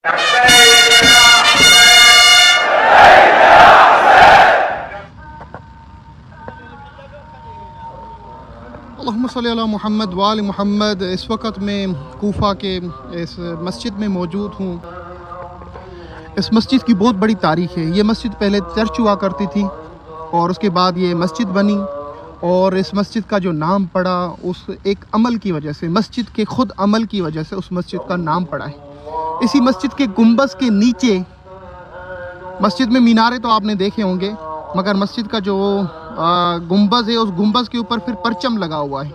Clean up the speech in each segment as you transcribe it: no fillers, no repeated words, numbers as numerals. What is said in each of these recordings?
اللہم صلی علی محمد وآل محمد۔ اس وقت میں کوفہ کے اس مسجد میں موجود ہوں۔ اس مسجد کی بہت بڑی تاریخ ہے۔ یہ مسجد پہلے چرچ ہوا کرتی تھی اور اس کے بعد یہ مسجد بنی، اور اس مسجد کا جو نام پڑا اس ایک عمل کی وجہ سے، مسجد کے خود عمل کی وجہ سے اس مسجد کا نام پڑا ہے۔ اسی مسجد کے گنبد کے نیچے، مسجد میں مینارے تو آپ نے دیکھے ہوں گے، مگر مسجد کا جو گنبد ہے اس گنبد کے اوپر پھر پرچم لگا ہوا ہے۔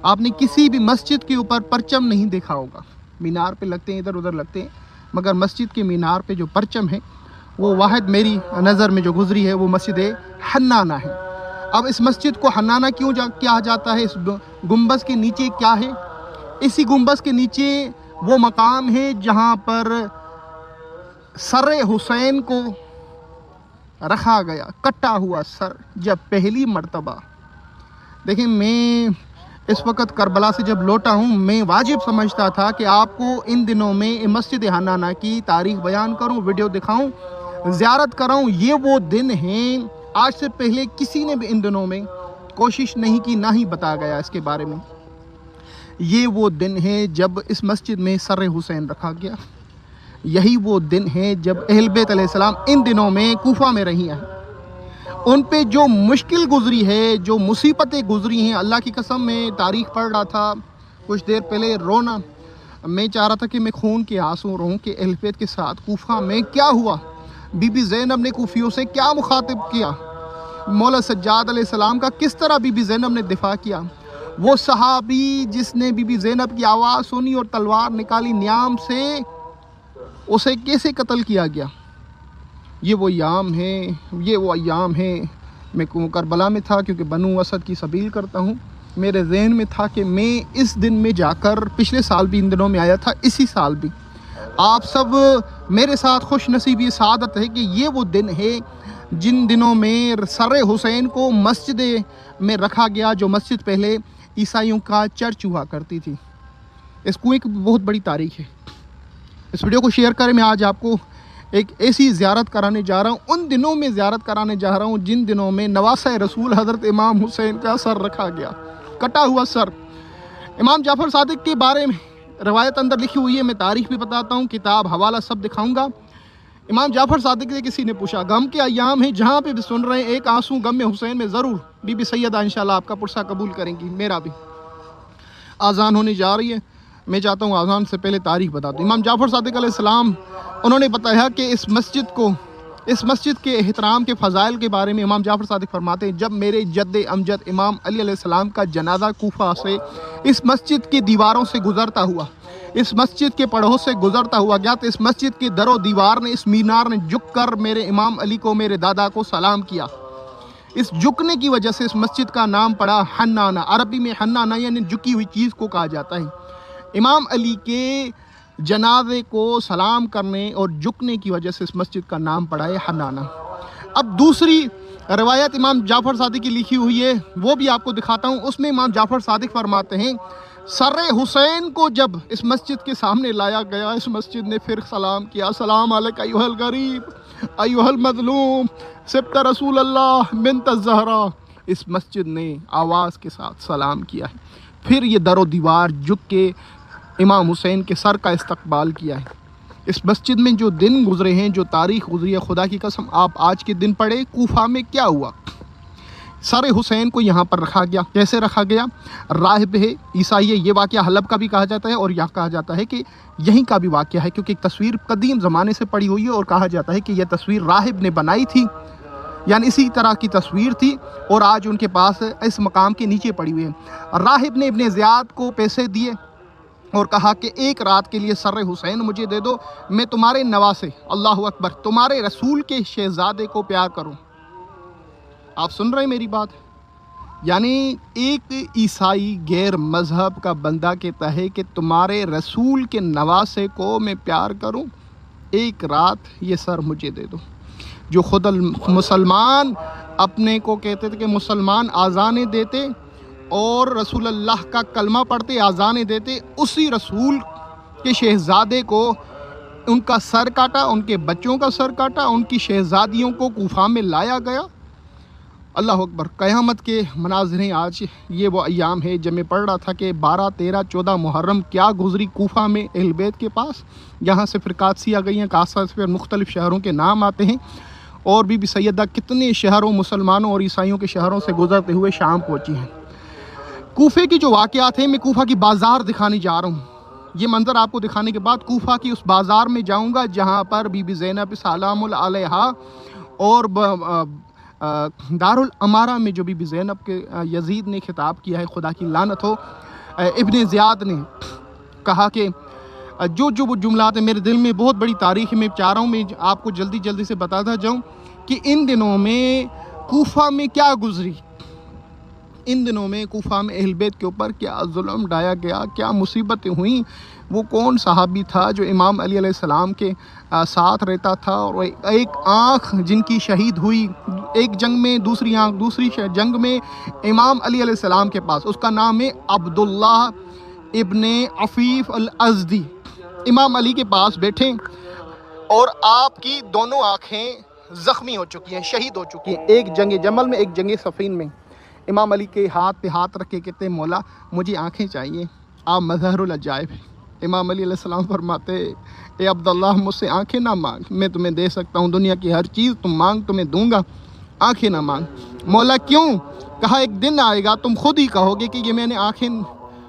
آپ نے کسی بھی مسجد کے اوپر پرچم نہیں دیکھا ہوگا۔ مینار پہ لگتے ہیں، ادھر ادھر لگتے ہیں، مگر مسجد کے مینار پہ جو پرچم ہے وہ واحد میری نظر میں جو گزری ہے وہ مسجد حنانہ ہے۔ اب اس مسجد کو حنانہ کیوں کیا جاتا ہے؟ اس گنبد کے نیچے کیا ہے؟ اسی گنبد کے نیچے وہ مقام ہے جہاں پر سر حسین کو رکھا گیا، کٹا ہوا سر جب پہلی مرتبہ۔ دیکھیں، میں اس وقت کربلا سے جب لوٹا ہوں، میں واجب سمجھتا تھا کہ آپ کو ان دنوں میں مسجد حنانہ کی تاریخ بیان کروں، ویڈیو دکھاؤں، زیارت کراؤں۔ یہ وہ دن ہیں، آج سے پہلے کسی نے بھی ان دنوں میں کوشش نہیں کی، نہ ہی بتایا گیا اس کے بارے میں۔ یہ وہ دن ہے جب اس مسجد میں سر حسین رکھا گیا۔ یہی وہ دن ہے جب اہل بیت علیہ السلام ان دنوں میں کوفہ میں رہی ہیں۔ ان پہ جو مشکل گزری ہے، جو مصیبتیں گزری ہیں، اللہ کی قسم میں تاریخ پڑھ رہا تھا کچھ دیر پہلے، رونا، میں چاہ رہا تھا کہ میں خون کے آنسو رہوں کہ اہل بیت کے ساتھ کوفہ میں کیا ہوا، بی بی زینب نے کوفیوں سے کیا مخاطب کیا، مولا سجاد علیہ السلام کا کس طرح بی بی زینب نے دفاع کیا، وہ صحابی جس نے بی بی زینب کی آواز سنی اور تلوار نکالی نیام سے، اسے کیسے قتل کیا گیا۔ یہ وہ ایام ہیں۔ میں کربلا میں تھا کیونکہ بنو اسد کی سبیل کرتا ہوں۔ میرے ذہن میں تھا کہ میں اس دن میں جا کر، پچھلے سال بھی ان دنوں میں آیا تھا، اسی سال بھی آپ سب میرے ساتھ خوش نصیبی سعادت ہے کہ یہ وہ دن ہے جن دنوں میں سر حسین کو مسجد میں رکھا گیا، جو مسجد پہلے عیسائیوں کا چرچ ہوا کرتی تھی۔ اس کو ایک بہت بڑی تاریخ ہے۔ اس ویڈیو کو شیئر کریں۔ میں آج آپ کو ایک ایسی زیارت کرانے جا رہا ہوں، ان دنوں میں زیارت کرانے جا رہا ہوں جن دنوں میں نواسہ رسول حضرت امام حسین کا سر رکھا گیا، کٹا ہوا سر۔ امام جعفر صادق کے بارے میں روایت اندر لکھی ہوئی ہے، میں تاریخ بھی بتاتا ہوں، کتاب حوالہ سب دکھاؤں گا۔ امام جعفر صادق سے کسی نے پوچھا، غم کے ایام ہیں جہاں پہ بھی سن رہے ہیں، ایک آنسو غم حسین میں ضرور۔ بی بی سیدہ انشاءاللہ آپ کا پرسہ قبول کریں گی، میرا بھی۔ آذان ہونے جا رہی ہے، میں چاہتا ہوں آذان سے پہلے تاریخ بتا دوں۔ امام جعفر صادق علیہ السلام انہوں نے بتایا کہ اس مسجد کے احترام کے فضائل کے بارے میں امام جعفر صادق فرماتے ہیں، جب میرے جد امجد امام علی علیہ السلام کا جنازہ کوفہ سے اس مسجد کی دیواروں سے گزرتا ہوا، اس مسجد کے پڑھوں سے گزرتا ہوا گیا، تو اس مسجد کے در و دیوار نے، اس مینار نے جھک کر میرے امام علی کو، میرے دادا کو سلام کیا۔ اس جھکنے کی وجہ سے اس مسجد کا نام پڑا حنانہ۔ عربی میں حنانہ یعنی جھکی ہوئی چیز کو کہا جاتا ہے۔ امام علی کے جنازے کو سلام کرنے اور جھکنے کی وجہ سے اس مسجد کا نام پڑا ہے حنانہ۔ اب دوسری روایت امام جعفر صادق کی لکھی ہوئی ہے، وہ بھی آپ کو دکھاتا ہوں۔ اس میں امام جعفر صادق فرماتے ہیں، سر حسین کو جب اس مسجد کے سامنے لایا گیا، اس مسجد نے پھر سلام کیا، السلام علیک ایھا الغریب ایھا المظلوم سبط رسول اللہ بنت الزہرا۔ اس مسجد نے آواز کے ساتھ سلام کیا ہے، پھر یہ در و دیوار جھک کے امام حسین کے سر کا استقبال کیا ہے۔ اس مسجد میں جو دن گزرے ہیں، جو تاریخ گزری ہے، خدا کی قسم آپ آج کے دن پڑھے کوفہ میں کیا ہوا۔ سر حسین کو یہاں پر رکھا گیا۔ کیسے رکھا گیا؟ راہب ہے، عیسائی ہے، یہ واقعہ حلب کا بھی کہا جاتا ہے، اور یہاں کہا جاتا ہے کہ یہیں کا بھی واقعہ ہے، کیونکہ ایک تصویر قدیم زمانے سے پڑی ہوئی ہے، اور کہا جاتا ہے کہ یہ تصویر راہب نے بنائی تھی، یعنی اسی طرح کی تصویر تھی، اور آج ان کے پاس اس مقام کے نیچے پڑی ہوئی ہے۔ راہب نے ابن زیاد کو پیسے دیے اور کہا کہ ایک رات کے لیے سر حسین مجھے دے دو، میں تمہارے نواسے، اللہ اکبر، تمہارے رسول کے شہزادے کو پیار کروں۔ آپ سن رہے ہیں میری بات؟ یعنی ایک عیسائی غیر مذہب کا بندہ کہتا ہے کہ تمہارے رسول کے نواسے کو میں پیار کروں، ایک رات یہ سر مجھے دے دو۔ جو خود مسلمان اپنے کو کہتے تھے کہ مسلمان آذانیں دیتے اور رسول اللہ کا کلمہ پڑھتے، آذانیں دیتے، اسی رسول کے شہزادے کو ان کا سر کاٹا، ان کے بچوں کا سر کاٹا، ان کی شہزادیوں کو کوفہ میں لایا گیا۔ اللہ اکبر۔ قیامت کے مناظر ہیں آج، یہ وہ ایام ہے جب میں پڑھ رہا تھا کہ 12، 13، 14 محرم کیا گزری کوفہ میں اہل بیت کے پاس، یہاں سے پھر قادسیہ گئی ہیں، قادسیہ سے پھر مختلف شہروں کے نام آتے ہیں، اور بی بی سیدہ کتنے شہروں، مسلمانوں اور عیسائیوں کے شہروں سے گزرتے ہوئے شام پہنچی ہیں۔ کوفے کی جو واقعات ہیں، میں کوفہ کی بازار دکھانے جا رہا ہوں۔ یہ منظر آپ کو دکھانے کے بعد کوفہ کی اس بازار میں جاؤں گا جہاں پر بی بی زینب سلام اللہ علیہا اور دارالامارہ میں جو بی بی زینب کے یزید نے خطاب کیا ہے، خدا کی لعنت ہو، ابن زیاد نے کہا کہ جو وہ جملات ہیں میرے دل میں بہت بڑی تاریخ ہے، میں چاہ رہا ہوں میں آپ کو جلدی سے بتاتا جاؤں کہ ان دنوں میں کوفہ میں کیا گزری، ان دنوں میں کوفہ میں اہل بیت کے اوپر کیا ظلم ڈھایا گیا، کیا مصیبتیں ہوئیں۔ وہ کون صحابی تھا جو امام علی علیہ السلام کے ساتھ رہتا تھا، اور ایک آنکھ جن کی شہید ہوئی ایک جنگ میں، دوسری آنکھ دوسری جنگ میں امام علی علیہ السلام کے پاس، اس کا نام ہے عبداللہ ابن عفیف الازدی۔ امام علی کے پاس بیٹھے اور آپ کی دونوں آنکھیں زخمی ہو چکی ہیں، شہید ہو چکی ہیں، ایک جنگ جمل میں، ایک جنگ صفین میں۔ امام علی کے ہاتھ پہ ہاتھ رکھ کے کہتے ہیں مولا مجھے آنکھیں چاہیے، آپ مظہر العجائب ہیں۔ امام علی علیہ السلام فرماتے اے عبداللہ مجھ سے آنکھیں نہ مانگ، میں تمہیں دے سکتا ہوں دنیا کی ہر چیز، تم مانگ تمہیں دوں گا، آنکھیں نہ مانگ۔ مولا کیوں؟ کہا ایک دن آئے گا تم خود ہی کہو گے کہ یہ میں نے آنکھیں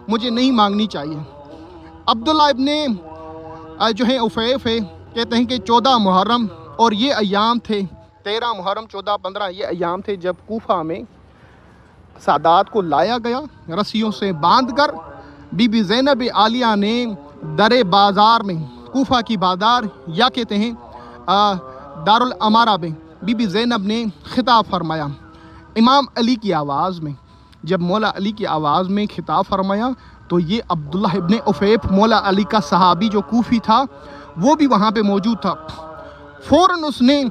مجھے نہیں مانگنی چاہیے۔ عبداللہ ابن جو ہے عفیف ہے، کہتے ہیں کہ 14 محرم اور یہ ایام تھے، 13 محرم 14، 15 یہ ایام تھے جب کوفہ میں سادات کو لایا گیا رسیوں سے باندھ کر۔ بی بی زینب عالیہ نے در بازار میں، کوفہ کی بازار یا کہتے ہیں دارالامارہ میں، بی بی زینب نے خطاب فرمایا امام علی کی آواز میں۔ جب مولا علی کی آواز میں خطاب فرمایا تو یہ عبداللہ ابن عفیف مولا علی کا صحابی جو کوفی تھا وہ بھی وہاں پہ موجود تھا۔ فوراً اس نے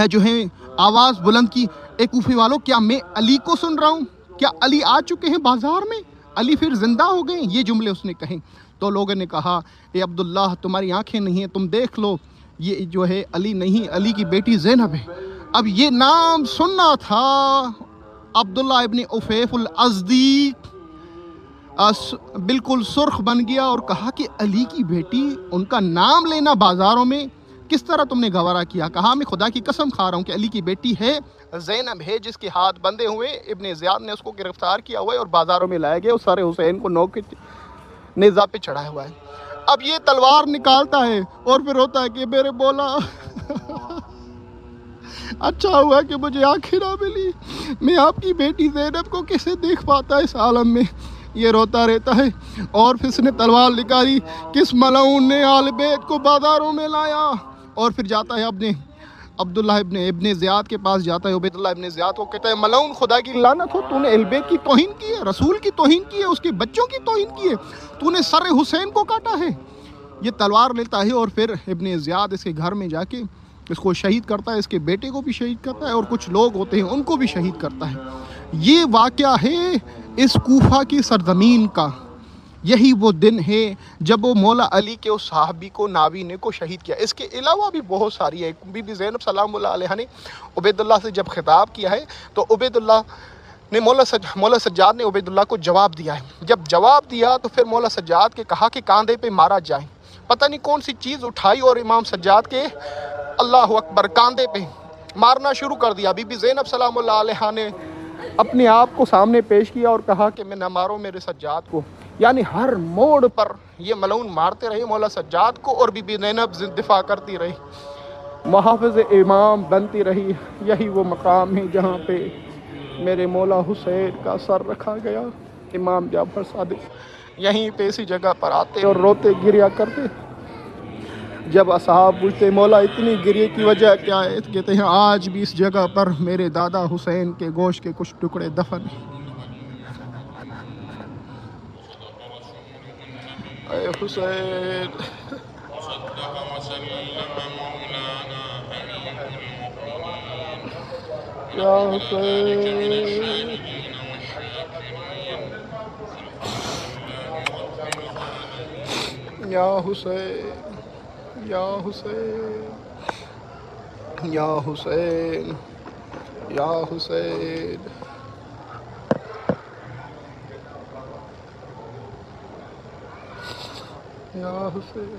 جو ہے آواز بلند کی، اے کوفی والوں کیا میں علی کو سن رہا ہوں؟ کیا علی آ چکے ہیں بازار میں؟ علی پھر زندہ ہو گئے؟ یہ جملے اس نے کہیں تو لوگوں نے کہا اے عبداللہ تمہاری آنکھیں نہیں ہیں، تم دیکھ لو یہ جو ہے علی نہیں، علی کی بیٹی زینب ہے۔ اب یہ نام سننا تھا عبداللہ ابن عفیف الازدی بالکل سرخ بن گیا اور کہا کہ علی کی بیٹی، ان کا نام لینا بازاروں میں کس طرح تم نے گوارا کیا؟ کہا میں خدا کی قسم کھا رہا ہوں کہ علی کی بیٹی ہے، زینب ہے، جس کے ہاتھ بندے ہوئے، ابن زیاد نے اس کو گرفتار کیا ہوا ہے اور بازاروں میں لایا گیا، اور سارے حسین کو نوک کے نیزہ پہ چڑھایا ہوا ہے۔ اب یہ تلوار نکالتا ہے اور پھر ہوتا ہے کہ میرے مولا اچھا ہوا کہ مجھے آنکھیں نہ ملی، میں آپ کی بیٹی زینب کو کیسے دیکھ پاتا اس عالم میں؟ یہ روتا رہتا ہے اور پھر اس نے تلوار نکالی، کس ملعون نے آل بیت کو بازاروں میں لایا؟ اور پھر جاتا ہے اپنے عبداللہ ابن زیاد کے پاس جاتا ہے، عبیداللہ ابن زیاد کو کہتا ہے ملعون خدا کی لعنت ہو، تو نے اہل بیت کی توہین کی ہے، رسول کی توہین کی ہے، اس کے بچوں کی توہین کی ہے، تو نے سر حسین کو کاٹا ہے۔ یہ تلوار لیتا ہے اور پھر ابن زیاد اس کے گھر میں جا کے اس کو شہید کرتا ہے، اس کے بیٹے کو بھی شہید کرتا ہے اور کچھ لوگ ہوتے ہیں ان کو بھی شہید کرتا ہے۔ یہ واقعہ ہے اس کوفہ کی سرزمین کا، یہی وہ دن ہے جب وہ مولا علی کے اس صحابی کو، نابینے کو شہید کیا۔ اس کے علاوہ بھی بہت ساری ہے۔ بی بی زینب سلام اللہ علیہ نے عبیداللہ سے جب خطاب کیا ہے تو عبیداللہ نے مولا سجاد نے عبیداللہ کو جواب دیا ہے۔ جب جواب دیا تو پھر مولا سجاد کے کہا کہ کاندھے پہ مارا جائے، پتہ نہیں کون سی چیز اٹھائی اور امام سجاد کے اللہ اکبر کاندھے پہ مارنا شروع کر دیا۔ بی بی زینب سلام اللہ علیہ نے اپنے آپ کو سامنے پیش کیا اور کہا کہ میں نہ مارو میرے سجاد کو، یعنی ہر موڑ پر یہ ملعون مارتے رہے مولا سجاد کو اور بی بی زینب دفاع کرتی رہی، محافظ امام بنتی رہی۔ یہی وہ مقام ہے جہاں پہ میرے مولا حسین کا سر رکھا گیا۔ امام جعفر صادق یہیں پہ اسی جگہ پر آتے اور روتے گریا کرتے۔ جب اصحاب پوچھتے مولا اتنی گریے کی وجہ کیا ہے؟ کہتے ہیں آج بھی اس جگہ پر میرے دادا حسین کے گوشت کے کچھ ٹکڑے دفن ہیں۔ اے حسین یا حسین یا حسین یا حسین یا حسین یا حسین یا حسین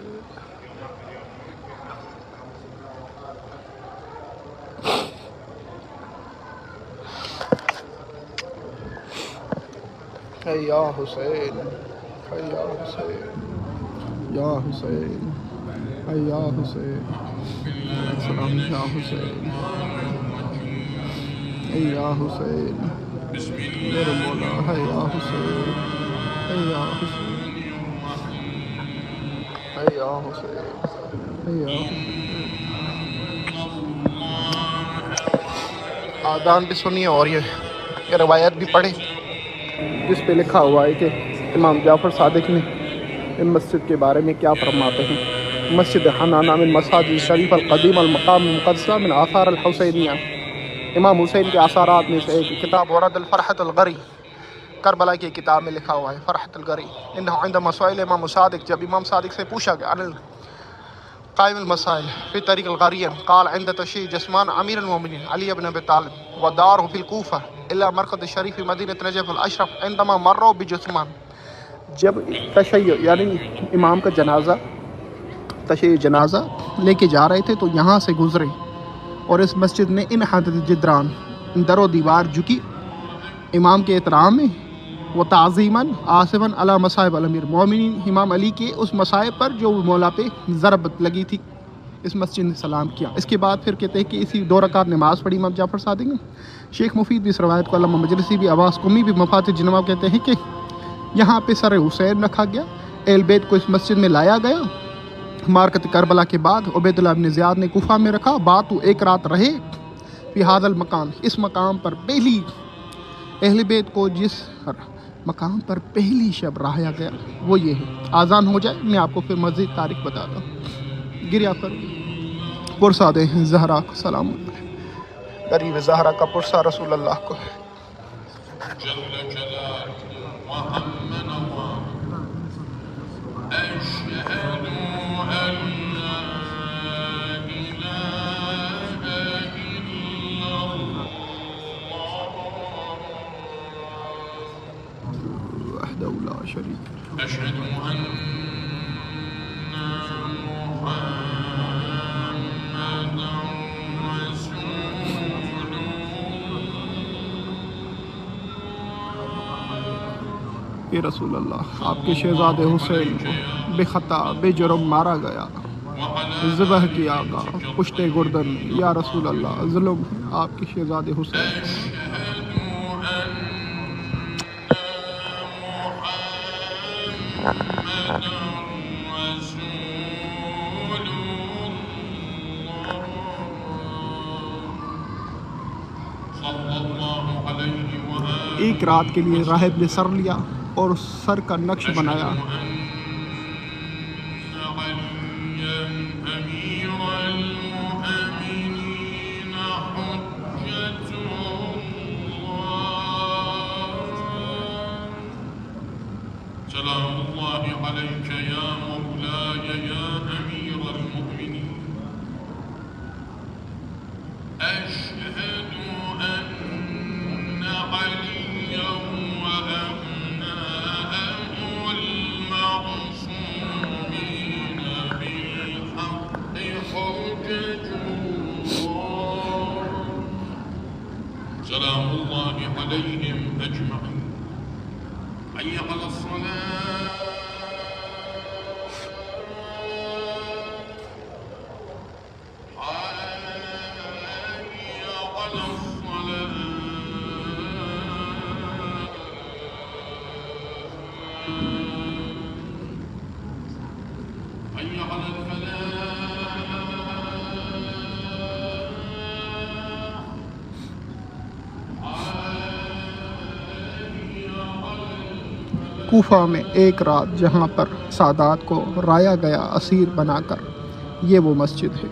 یا حسین یا حسین یا حسین یا حسین سلام یا حسین یا حسین میرے مولا ہے یا حسین یا حسین یا حسین یا آذان بھی سنیے اور یہ روایت بھی پڑھے جس پہ لکھا ہوا ہے کہ امام جعفر صادق نے ان مسجد کے بارے میں کیا فرماتے ہیں. مسجد حنانہ من مساجد شریف القدیم المقام المقدسہ من آثار الحسینیہ. امام حسین کے آثارات میں سے ایک کتاب ورد الفرحت الغری کربلا کی کتاب میں لکھا ہوا ہے. فرحت الغری انہو عند مسائل امام صادق، جب امام صادق سے پوچھا گیا عن قائم المسائل فی طریق الغریم قال عند تشیع جسمان امیر المومنین علی بن ابی طالب ودارہ فی الکوفہ الا مرقد شریف مدینہ نجف الاشرف عندما مروا بجثمان. جب تشیع یعنی امام کا جنازہ تشیع جنازہ لے کے جا رہے تھے تو یہاں سے گزرے اور اس مسجد نے ان حدت جدران در و دیوار جھکی امام کے احترام میں وہ تعظیماً آصفاً علی مصائب الامیر مومنین امام علی کے اس مصائب پر جو مولا پہ ضربت لگی تھی. اس مسجد نے سلام کیا. اس کے بعد پھر کہتے ہیں کہ اسی 2 رکعت نماز پڑھی امام جعفر صادق نے. شیخ مفید بھی اس روایت کو علامہ مجلسی بھی عباس قمی بھی مفاتح جنما کہتے ہیں کہ یہاں پہ سر حسین رکھا گیا. اہل بیت کو اس مسجد میں لایا گیا. مارکت کربلا کے بعد عبید اللہ بن زیاد نے کوفہ میں رکھا. بات تو 1 رات رہے فی ھذا المقام. اس مقام پر پہلی اہل بیت کو جس مقام پر پہلی شب رہایا گیا وہ یہ ہے. آذان ہو جائے میں آپ کو پھر مزید تاریخ بتاتا ہوں. گریا پر پرسہ دے زہرا کو سلام غریب زہرا کا پرسہ رسول اللہ کو ہے. وحدہ لا شریک اشہد ان اے رسول اللہ آپ کے شہزادے حسین کو بے خطا بے جرم مارا گیا، ذبح کیا گیا پشت گردن. یا رسول اللہ ظلم آپ کے شہزادے حسین کو. ایک رات کے لیے راہب نے سر لیا اور سر کا نقش بنایا. سلام اللہ علیک یا مولاي یا امیر المؤمنین اشہد ان علیا وابناءه المعصومین بالحق حجة الله سلام اللہ علیہم اجمعین. حي على الصلاة حي على الصلاة حي على الفلاح. کوفہ میں 1 رات جہاں پر سادات کو رایا گیا اسیر بنا کر، یہ وہ مسجد ہے.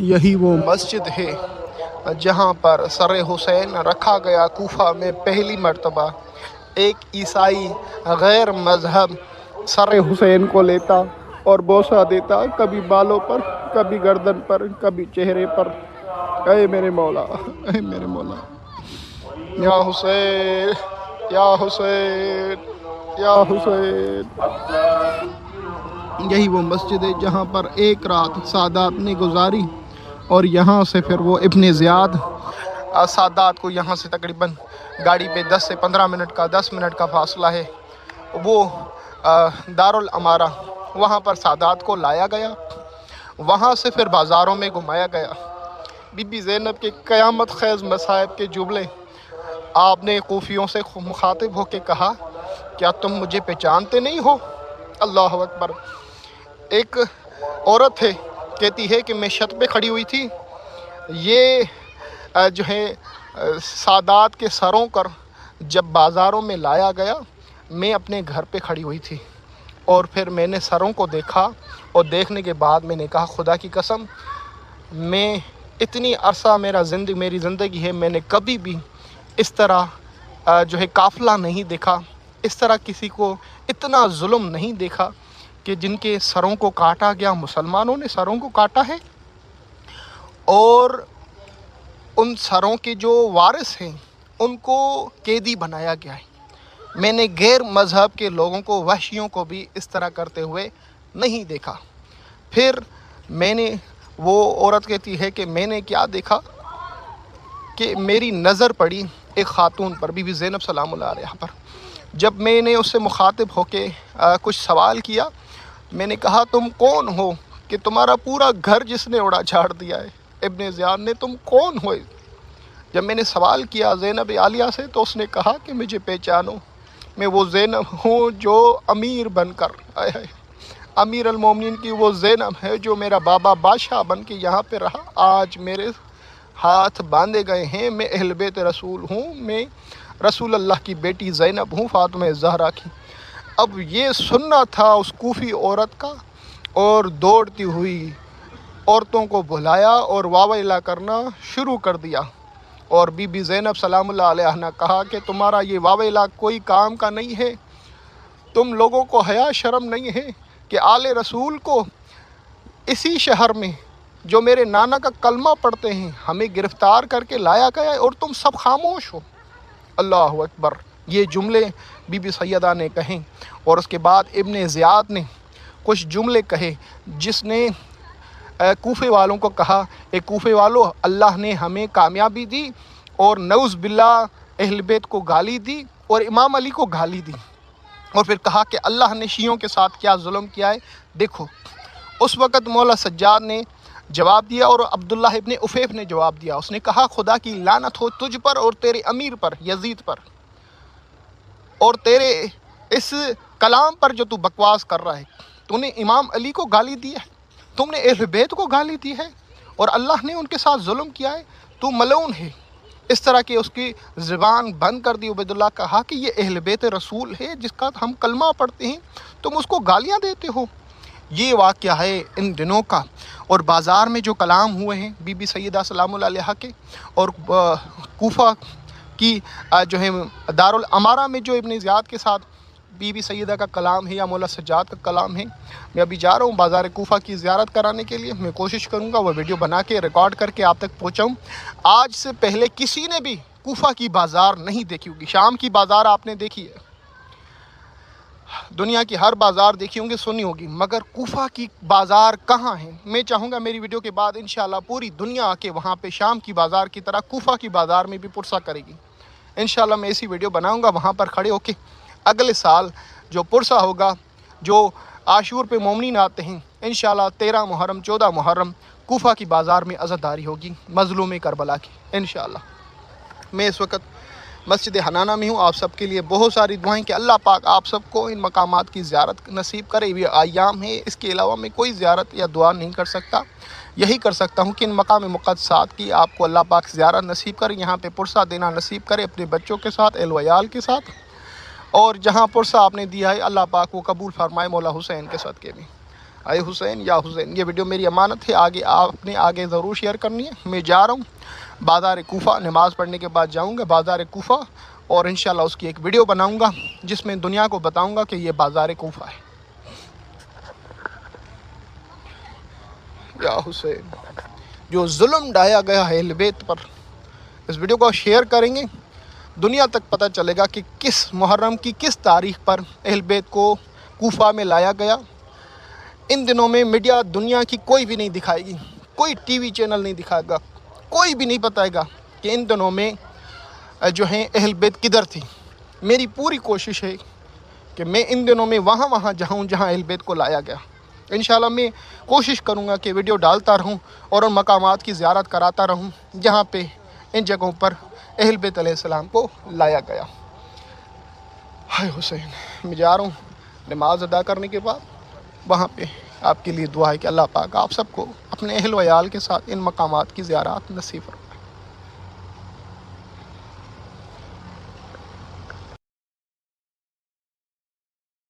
یہی وہ مسجد ہے جہاں پر سر حسین رکھا گیا کوفہ میں پہلی مرتبہ۔ ایک عیسائی غیر مذہب سر حسین کو لیتا اور بوسہ دیتا، کبھی بالوں پر، کبھی گردن پر، کبھی چہرے پر۔ اے میرے مولا، اے میرے مولا، یا حسین، یا حسین، یا حسین۔ یہی وہ مسجد ہے جہاں پر ایک رات سادات نے گزاری، اور یہاں سے پھر وہ ابن زیاد سادات کو یہاں سے تقریباً گاڑی پہ 10 سے 15 منٹ کا 10 منٹ کا فاصلہ ہے، وہ دارالامارہ، وہاں پر سادات کو لایا گیا، وہاں سے پھر بازاروں میں گھمایا گیا۔ بی بی زینب کے قیامت خیز مصائب کے جملے آپ نے کوفیوں سے مخاطب ہو کے کہا، کیا تم مجھے پہچانتے نہیں ہو؟ اللہ اکبر۔ ایک عورت ہے، کہتی ہے کہ میں چھت پہ کھڑی ہوئی تھی، یہ جو ہے سادات کے سروں پر جب بازاروں میں لایا گیا، میں اپنے گھر پہ کھڑی ہوئی تھی، اور پھر میں نے سروں کو دیکھا، اور دیکھنے کے بعد میں نے کہا خدا کی قسم، میں اتنی عرصہ میری زندگی ہے، میں نے کبھی بھی اس طرح جو ہے قافلہ نہیں دیکھا، اس طرح کسی کو اتنا ظلم نہیں دیکھا کہ جن کے سروں کو کاٹا گیا، مسلمانوں نے سروں کو کاٹا ہے، اور ان سروں کے جو وارث ہیں ان کو قیدی بنایا گیا ہے۔ میں نے غیر مذہب کے لوگوں کو، وحشیوں کو بھی اس طرح کرتے ہوئے نہیں دیکھا۔ پھر میں نے، وہ عورت کہتی ہے کہ میں نے کیا دیکھا کہ میری نظر پڑی ایک خاتون پر، بی بی زینب سلام اللہ علیہا پر۔ جب میں نے اس سے مخاطب ہو کے کچھ سوال کیا، میں نے کہا تم کون ہو کہ تمہارا پورا گھر جس نے اڑا جھاڑ دیا ہے، ابن زیاد نے، تم کون ہو؟ جب میں نے سوال کیا زینب عالیہ سے، تو اس نے کہا کہ مجھے پہچانو، میں وہ زینب ہوں جو امیر بن کر، امیر المومنین کی وہ زینب ہے جو میرا بابا بادشاہ بن کے یہاں پہ رہا، آج میرے ہاتھ باندھے گئے ہیں، میں اہل بیت رسول ہوں، میں رسول اللہ کی بیٹی زینب ہوں، فاطمہ زہرا کی۔ اب یہ سننا تھا اس کوفی عورت کا، اور دوڑتی ہوئی عورتوں کو بلایا اور واویلا کرنا شروع کر دیا، اور بی بی زینب سلام اللہ علیہا نے کہا کہ تمہارا یہ واویلا کوئی کام کا نہیں ہے، تم لوگوں کو حیا شرم نہیں ہے کہ آل رسول کو اسی شہر میں جو میرے نانا کا کلمہ پڑھتے ہیں ہمیں گرفتار کر کے لایا گیا ہے، اور تم سب خاموش ہو۔ اللہ اکبر۔ یہ جملے بی بی سیدہ نے کہیں، اور اس کے بعد ابن زیاد نے کچھ جملے کہے، جس نے کوفے والوں کو کہا، اے کوفے والو، اللہ نے ہمیں کامیابی دی، اور نعوذ باللہ اہل بیت کو گالی دی، اور امام علی کو گالی دی، اور پھر کہا کہ اللہ نے شیعوں کے ساتھ کیا ظلم کیا ہے دیکھو۔ اس وقت مولا سجاد نے جواب دیا، اور عبداللہ ابن عفیف نے جواب دیا، اس نے کہا خدا کی لعنت ہو تجھ پر اور تیرے امیر پر، یزید پر، اور تیرے اس کلام پر جو تو بکواس کر رہا ہے۔ تو نے امام علی کو گالی دی ہے، تم نے اہل بیت کو گالی دی ہے، اور اللہ نے ان کے ساتھ ظلم کیا ہے، تو ملعون ہے۔ اس طرح کہ اس کی زبان بند کر دی۔ عبید اللہ کہا کہ یہ اہل بیت رسول ہے جس کا ہم کلمہ پڑھتے ہیں، تم اس کو گالیاں دیتے ہو۔ یہ واقعہ ہے ان دنوں کا، اور بازار میں جو کلام ہوئے ہیں بی بی سیدہ سلام اللہ علیہا کے، اور کوفہ کی جو ہے دارالامارہ میں جو ابن زیاد کے ساتھ بی بی سیدہ کا کلام ہے، یا مولا سجاد کا کلام ہے۔ میں ابھی جا رہا ہوں بازار کوفہ کی زیارت کرانے کے لیے، میں کوشش کروں گا وہ ویڈیو بنا کے ریکارڈ کر کے آپ تک پہنچاؤں۔ آج سے پہلے کسی نے بھی کوفہ کی بازار نہیں دیکھی ہوگی، شام کی بازار آپ نے دیکھی ہے، دنیا کی ہر بازار دیکھی ہوں گی، سنی ہوگی، مگر کوفہ کی بازار کہاں ہیں؟ میں چاہوں گا میری ویڈیو کے بعد انشاءاللہ پوری دنیا آ کے وہاں پہ شام کی بازار کی طرح کوفہ کی بازار میں بھی پرسہ کرے گی۔ انشاءاللہ میں ایسی ویڈیو بناؤں گا وہاں پر کھڑے ہو کے۔ اگلے سال جو پرسہ ہوگا، جو عاشور پہ مومنین آتے ہیں، انشاءاللہ 13 محرم 14 محرم کوفہ کی بازار میں عزاداری ہوگی مظلوم کربلا کی انشاءاللہ۔ میں اس وقت مسجد حنانہ میں ہوں۔ آپ سب کے لیے بہت ساری دعائیں کہ اللہ پاک آپ سب کو ان مقامات کی زیارت نصیب کرے۔ یہ ایام ہے، اس کے علاوہ میں کوئی زیارت یا دعا نہیں کر سکتا۔ یہی کر سکتا ہوں کہ ان مقام مقدسات کی آپ کو اللہ پاک زیارت نصیب کرے، یہاں پہ پرسہ دینا نصیب کرے اپنے بچوں کے ساتھ، اہل و عیال کے ساتھ، اور جہاں پرسہ آپ نے دیا ہے اللہ پاک وہ قبول فرمائے مولا حسین کے صدقے میں۔ اے حسین یا حسین، یہ ویڈیو میری امانت ہے، آگے آپ نے آگے ضرور شیئر کرنی ہے۔ میں جا رہا ہوں بازار کوفہ، نماز پڑھنے کے بعد جاؤں گا بازار کوفہ، اور انشاءاللہ اس کی ایک ویڈیو بناؤں گا جس میں دنیا کو بتاؤں گا کہ یہ بازار کوفہ ہے۔ یا حسین، جو ظلم ڈھایا گیا ہے اہل بیت پر، اس ویڈیو کو شیئر کریں گے، دنیا تک پتہ چلے گا کہ کس محرم کی کس تاریخ پر اہل بیت کو کوفہ میں لایا گیا۔ ان دنوں میں میڈیا دنیا کی کوئی بھی نہیں دکھائے گی، کوئی ٹی وی چینل نہیں دکھائے گا، کوئی بھی نہیں بتائے گا کہ ان دنوں میں جو ہیں اہل بیت کدھر تھی۔ میری پوری کوشش ہے کہ میں ان دنوں میں وہاں جاؤں جہاں اہل بیت کو لایا گیا۔ انشاءاللہ میں کوشش کروں گا کہ ویڈیو ڈالتا رہوں اور ان مقامات کی زیارت کراتا رہوں جہاں پہ ان جگہوں پر اہل بیت علیہ السلام کو لایا گیا۔ ہائے حسین، میں جا رہا ہوں نماز ادا کرنے کے بعد، وہاں پہ آپ کے لیے دعا ہے کہ اللہ پاک آپ سب کو اپنے اہل و عیال کے ساتھ ان مقامات کی زیارت نصیب فرمائے۔